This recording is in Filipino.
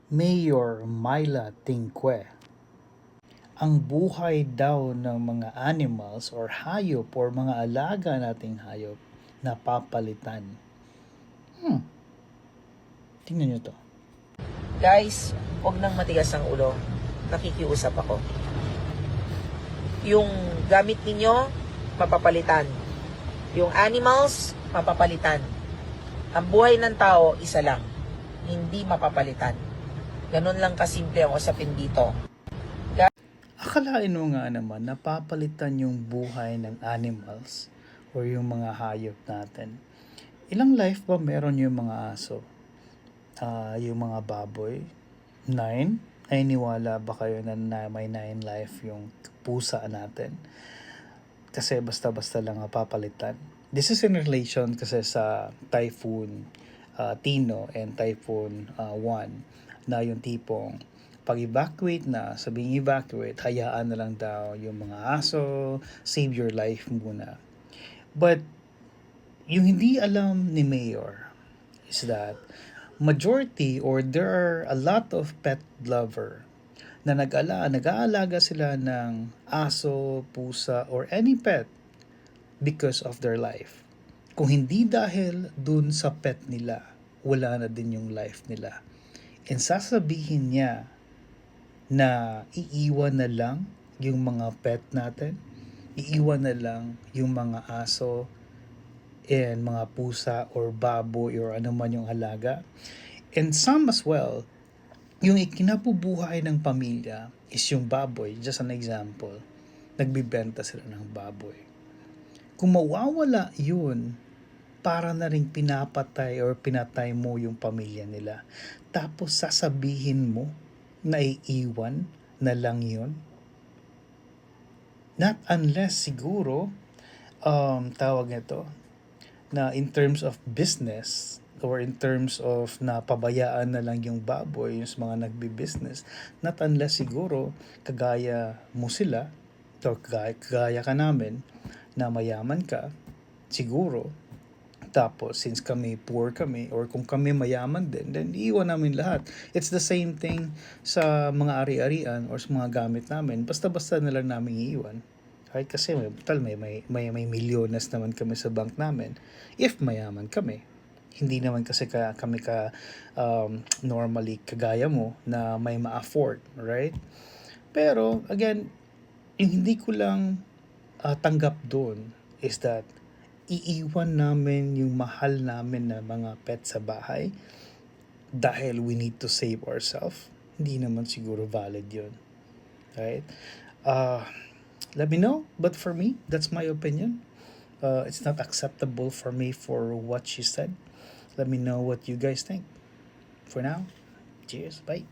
Mayor Myla Tingque. Ang buhay daw ng mga animals or hayop or mga alaga nating hayop napapalitan. Tingnan nyo to. Guys, huwag nang matigas ang ulo. Nakikiusap ako. Yung gamit ninyo, mapapalitan. Yung animals, mapapalitan. Ang buhay ng tao, isa lang. Hindi mapapalitan. Ganun lang kasimple ang usapin dito. Akalain mo nga naman napapalitan yung buhay ng animals or yung mga hayop natin. Ilang life ba meron yung mga aso? Yung mga baboy? 9? Ay niwala ba kayo na may 9 life yung pusa natin? Kasi basta-basta lang papalitan. This is in relation kasi sa Typhoon Tino and Typhoon Juan na yung tipong pag-evacuate na, sabing evacuate, hayaan na lang daw yung mga aso, save your life muna. But yung hindi alam ni Mayor is that majority or there are a lot of pet lover na nag-aalaga sila ng aso, pusa, or any pet because of their life. Kung hindi dahil dun sa pet nila, wala na din yung life nila. And sasabihin niya na iiwan na lang yung mga pet natin, iiwan na lang yung mga aso and mga pusa or baboy or ano man yung alaga. And some as well, yung ikinabubuhay ng pamilya is yung baboy. Just an example, nagbibenta sila ng baboy. Kung mawawala yun, para na rin pinapatay or pinatay mo yung pamilya nila. Tapos sasabihin mo na iiwan na lang yun. Not unless siguro, tawag nito, na in terms of business or in terms of napabayaan na lang yung baboy, yung mga nagbi-business, not unless siguro kagaya mo sila or kagaya ka namin na mayaman ka, siguro. Tapos, since kami poor kami, or kung kami mayaman din, then iiwan namin lahat. It's the same thing sa mga ari-arian or sa mga gamit namin. Basta-basta na lang namin iiwan. Right? Kasi may milyones naman kami sa bank namin. If mayaman kami. Hindi naman kasi kami normally kagaya mo na may ma-afford. Right? Pero, again, yung hindi ko lang tanggap doon is that iiwan namin yung mahal namin na mga pet sa bahay dahil we need to save ourselves. Hindi naman siguro valid yun. Right? Let me know. But for me, that's my opinion. It's not acceptable for me for what she said. Let me know what you guys think. For now, cheers. Bye.